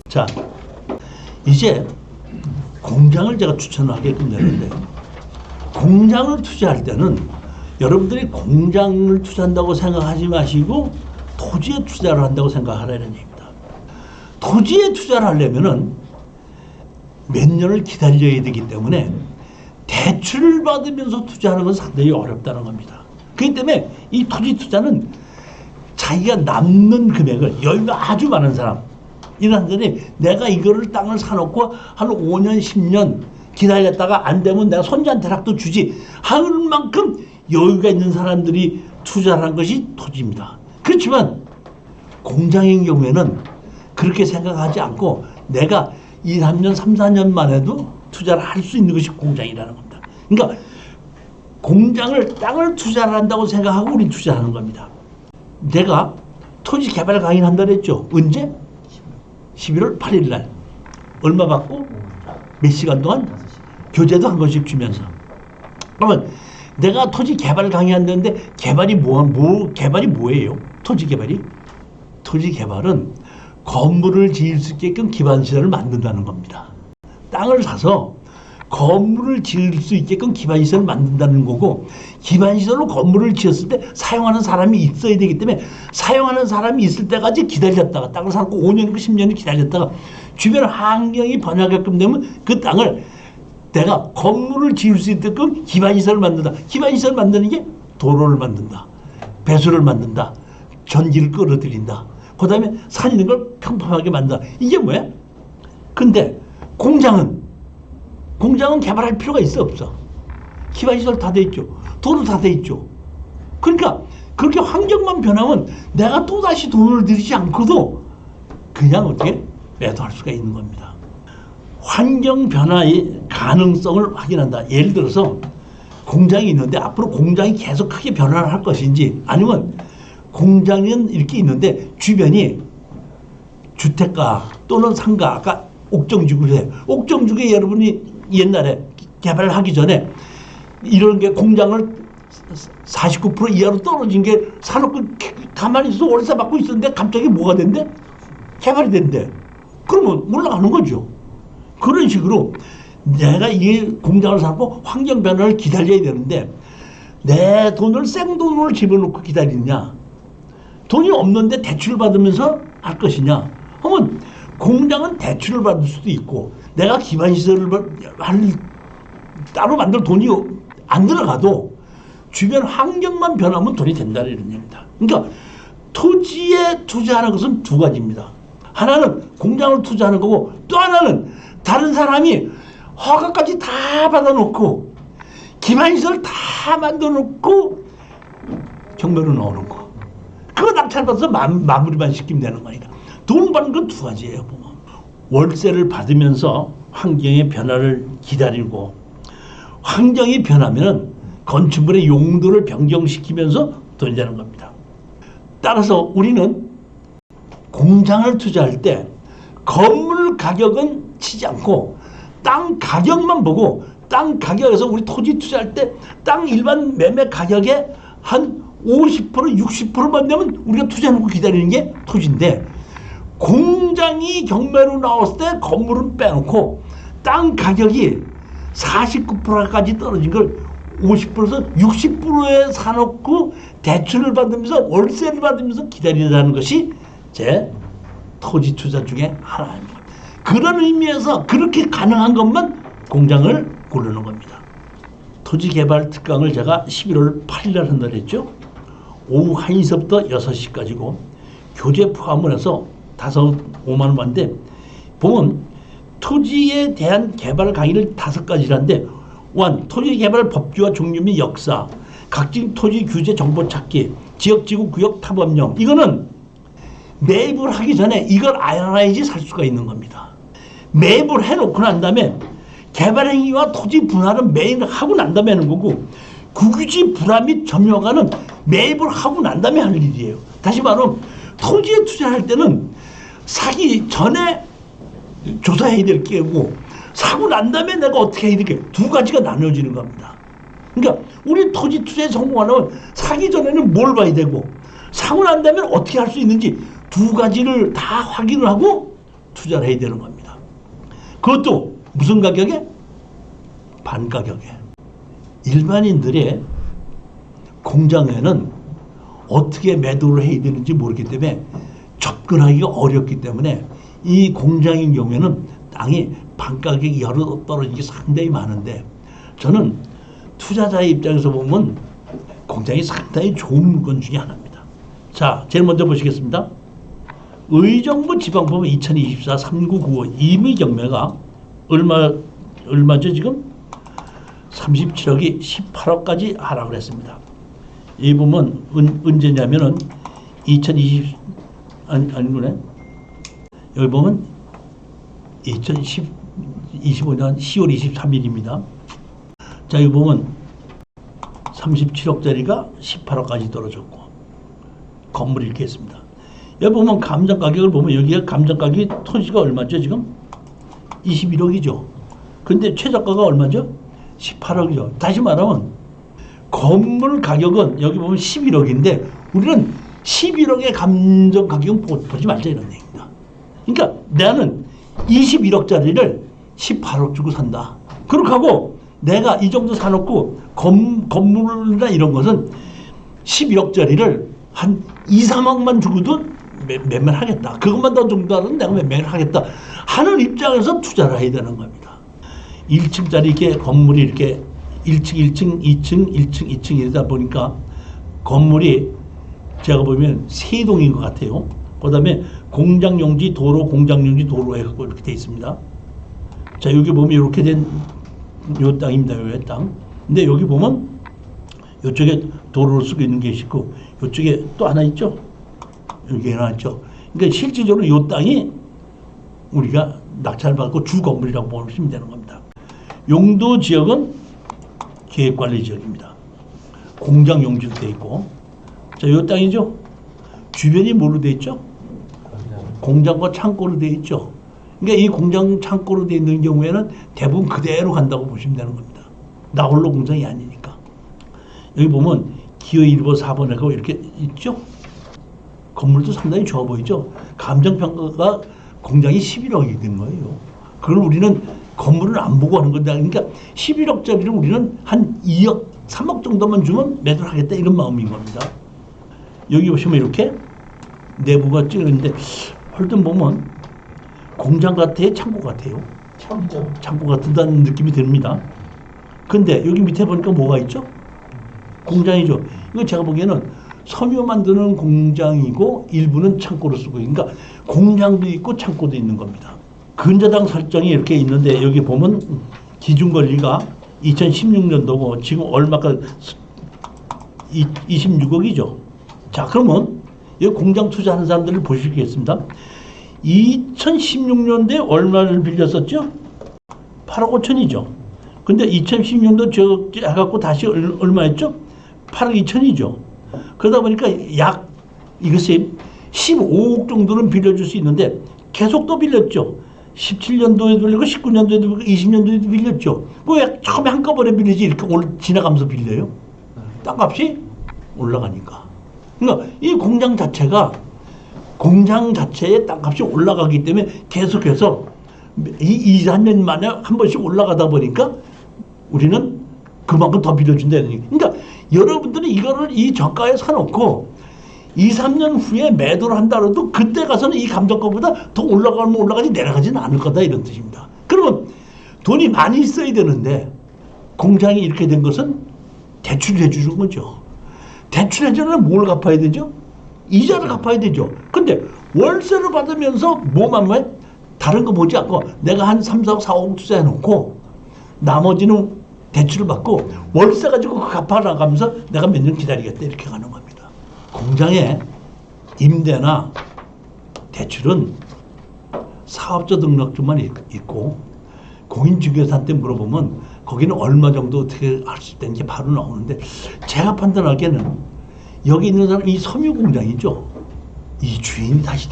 자, 이제 공장을 제가 추천하게끔 되는데, 공장을 투자할 때는 여러분들이 공장을 투자한다고 생각하지 마시고 토지에 투자를 한다고 생각하라는 얘기입니다. 토지에 투자를 하려면은 몇 년을 기다려야 되기 때문에 대출을 받으면서 투자하는 건 상당히 어렵다는 겁니다. 그렇기 때문에 이 토지 투자는 자기가 남는 금액을, 여유가 아주 많은 사람, 이런 사람들이 내가 이거를 땅을 사놓고 한 5년 10년 기다렸다가 안 되면 내가 손자한테라도 주지 하는 만큼 여유가 있는 사람들이 투자하는 것이 토지입니다. 그렇지만 공장인 경우에는 그렇게 생각하지 않고 내가 2, 3년, 3, 4년만 해도 투자를 할 수 있는 것이 공장이라는 겁니다. 그러니까 공장을, 땅을 투자를 한다고 생각하고 우리 투자하는 겁니다. 내가 토지 개발 강의를 한다고 했죠. 언제? 11월 8일 날. 얼마 받고 몇 시간 동안 교재도 한 권씩 주면서. 그러면 내가 토지 개발 강의한다는데 개발이 개발이 뭐예요? 토지 개발이? 토지 개발은 건물을 지을 수 있게끔 기반시설을 만든다는 겁니다. 땅을 사서 건물을 지을 수 있게끔 기반시설을 만든다는 거고, 기반시설로 건물을 지었을 때 사용하는 사람이 있어야 되기 때문에 사용하는 사람이 있을 때까지 기다렸다가 땅을 사고 5년이고 10년을 기다렸다가 주변 환경이 변하게끔 되면 그 땅을 내가 건물을 지을 수 있게끔 기반시설을 만든다. 기반시설을 만드는 게 도로를 만든다, 배수를 만든다, 전기를 끌어들인다, 그 다음에 산 있는 걸 평평하게 만든다. 이게 뭐야? 근데 공장은 개발할 필요가 있어 없어? 기반시설 다 돼 있죠. 도로 다 돼 있죠. 그러니까 그렇게 환경만 변하면 내가 또다시 돈을 들이지 않고도 그냥 어떻게 매도할 수가 있는 겁니다. 환경 변화의 가능성을 확인한다. 예를 들어서 공장이 있는데 앞으로 공장이 계속 크게 변화를 할 것인지, 아니면 공장은 이렇게 있는데 주변이 주택가 또는 상가, 아까 옥정지구에, 옥정지구에 여러분이 옛날에 개발을 하기 전에 이런 게 공장을 49% 이하로 떨어진 게 사놓고 가만히 있어서 월세 받고 있었는데 갑자기 뭐가 된대? 개발이 된대. 그러면 올라가는 거죠. 그런 식으로 내가 이 공장을 사고 환경 변화를 기다려야 되는데 내 돈을 생돈을 집어넣고 기다리냐, 돈이 없는데 대출을 받으면서 할 것이냐 하면, 공장은 대출을 받을 수도 있고 내가 기반시설을 따로 만들 돈이 안 들어가도 주변 환경만 변하면 돈이 된다는 이런 얘기입니다. 그러니까 토지에 투자하는 것은 두 가지입니다. 하나는 공장을 투자하는 거고, 또 하나는 다른 사람이 허가까지 다 받아놓고 기반시설 다 만들어놓고 경매로 넣어놓은 거, 그거 낙찰받아서 마무리만 시키면 되는 거니까. 돈 버는 건 두 가지예요. 보면 월세를 받으면서 환경의 변화를 기다리고, 환경이 변하면 건축물의 용도를 변경시키면서 돈이 되는 겁니다. 따라서 우리는 공장을 투자할 때 건물 가격은 치지 않고 땅 가격만 보고, 땅 가격에서 우리 토지 투자할 때 땅 일반 매매 가격의 한 50%, 60%만 되면 우리가 투자해놓고 기다리는 게 토지인데, 공장이 경매로 나왔을 때 건물은 빼놓고 땅 가격이 49%까지 떨어진 걸 50%에서 60%에 사놓고 대출을 받으면서 월세를 받으면서 기다리자는 것이 제 토지 투자 중에 하나입니다. 그런 의미에서 그렇게 가능한 것만 공장을 고르는 겁니다. 토지 개발 특강을 제가 11월 8일 날 한다고 했죠. 오후 1시부터 6시까지고 교재 포함을 해서 5만 원인데, 보면 토지에 대한 개발 강의를 5가지라는데, 1. 토지 개발 법규와 종류 및 역사, 각종 토지 규제 정보 찾기, 지역지구 구역 타법령. 이거는 매입을 하기 전에 이걸 알아야지 살 수가 있는 겁니다. 매입을 해놓고 난 다음에 개발행위와 토지 분할은 매입을 하고 난 다음에 하는 거고, 국유지 불화 및 점유허가는 매입을 하고 난 다음에 할 일이에요. 다시 말하면 토지에 투자할 때는 사기 전에 조사해야 될 게고, 사고 난 다음에 내가 어떻게 해야 될 게, 두 가지가 나눠지는 겁니다. 그러니까 우리 토지 투자에 성공하려면 사기 전에는 뭘 봐야 되고, 사고 난 다음에 어떻게 할 수 있는지 두 가지를 다 확인을 하고 투자를 해야 되는 겁니다. 그것도 무슨 가격에? 반 가격에. 일반인들의 공장에는 어떻게 매도를 해야 되는지 모르기 때문에 접근하기가 어렵기 때문에 이 공장인 경우에는 땅이 반 가격이 여러 떨어진 게 상당히 많은데, 저는 투자자의 입장에서 보면 공장이 상당히 좋은 물건 중에 하나입니다. 자, 제일 먼저 보시겠습니다. 의정부 지방법원 2024 3995 임의경매가 얼마죠 지금? 37억이 18억까지 하락을 했습니다. 이 보면 언제냐면은 2020 여기 보면 2025년 10월 23일입니다. 자, 여기 보면 37억짜리가 18억까지 떨어졌고 건물이 이렇게 했습니다. 여기 보면 감정 가격을 보면 여기가 감정 가격이 토지가 얼마죠 지금? 21억이죠. 근데 최저가가 얼마죠? 18억이죠. 다시 말하면 건물 가격은 여기 보면 11억인데 우리는 11억의 감정 가격은 보지 말자 이런 얘기입니다. 그러니까 나는 21억짜리를 18억 주고 산다. 그렇게 하고 내가 이 정도 사놓고 건물이나 이런 것은 11억짜리를 한 2, 3억만 주고도 매매를 하겠다. 그것만 더 정도는 내가 매매를 하겠다 하는 입장에서 투자를 해야 되는 겁니다. 1층짜리 이렇게 건물이 이렇게 1층, 1층, 2층, 1층, 2층 이러다 보니까 건물이 제가 보면 세 동인 것 같아요. 그 다음에 공장용지 도로, 공장용지 도로 해갖고 이렇게 돼 있습니다. 자, 여기 보면 이렇게 된 요 땅입니다. 요 땅. 근데 여기 보면 이쪽에 도로를 쓰고 있는 게 있고 이쪽에 또 하나 있죠. 여기 하나 있죠. 그러니까 실질적으로 이 땅이 우리가 낙찰을 받고 주 건물이라고 보시면 되는 겁니다. 용도 지역은 계획관리 지역입니다. 공장 용지로 되어 있고, 자, 이 땅이죠. 주변이 뭘로 되어 있죠? 공장과 창고로 되어 있죠. 그러니까 이 공장 창고로 되어 있는 경우에는 대부분 그대로 간다고 보시면 되는 겁니다. 나 홀로 공장이 아니니까. 여기 보면 기호 1번, 4번에 이렇게 있죠. 건물도 상당히 좋아 보이죠. 감정평가가 공장이 11억이 된 거예요. 그걸 우리는 건물을 안 보고 하는 건데, 그러니까 11억짜리를 우리는 한 2억, 3억 정도만 주면 매도를 하겠다 이런 마음인 겁니다. 여기 보시면 이렇게 내부가 찍었는데 헐든 보면 공장 같아요, 창고 같아요? 창고 같다는 느낌이 듭니다. 근데 여기 밑에 보니까 뭐가 있죠? 공장이죠. 이거 제가 보기에는 섬유 만드는 공장이고 일부는 창고로 쓰고, 그러니까 공장도 있고 창고도 있는 겁니다. 근저당 설정이 이렇게 있는데 여기 보면 기준 권리가 2016년도고 지금 얼마까 26억이죠. 자, 그러면 이 공장 투자하는 사람들을 보시겠습니다. 2016년도에 얼마를 빌렸었죠? 8억 5천이죠. 근데 2016년도 저 해갖고 다시 얼마였죠? 8억 2천이죠. 그러다 보니까 약 이것이 15억 정도는 빌려줄 수 있는데 계속 또 빌렸죠. 17년도에도 빌리고 19년도에도 빌리고 20년도에도 빌렸죠. 왜 처음에 한꺼번에 빌리지 이렇게 지나가면서 빌려요? 땅값이 올라가니까. 그러니까 이 공장 자체의 땅값이 올라가기 때문에 계속해서 2, 3년 만에 한 번씩 올라가다 보니까 우리는 그만큼 더 빌려준다는 얘기. 그러니까 여러분들이 이거를 이 저가에 사놓고 2, 3년 후에 매도를 한다고 그때 가서는 이 감정가보다 더 올라가면 올라가지 내려가지는 않을 거다 이런 뜻입니다. 그러면 돈이 많이 있어야 되는데 공장이 이렇게 된 것은 대출을 해주는 거죠. 대출해주면 뭘 갚아야 되죠? 이자를 갚아야 되죠. 근데 월세를 받으면서 뭐만 해? 다른 거 보지 않고 내가 한 3, 4억, 4억 투자해놓고 나머지는 대출을 받고 월세 가지고 갚아나가면서 내가 몇 년 기다리겠다 이렇게 가는 겁니다. 공장에 임대나 대출은 사업자 등록증만 있고 공인중개사한테 물어보면 거기는 얼마 정도 어떻게 할 수 있다는 게 바로 나오는데, 제가 판단하기에는 여기 있는 사람 이 섬유 공장이죠. 이 주인이 다시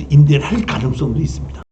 임대를 할 가능성도 있습니다.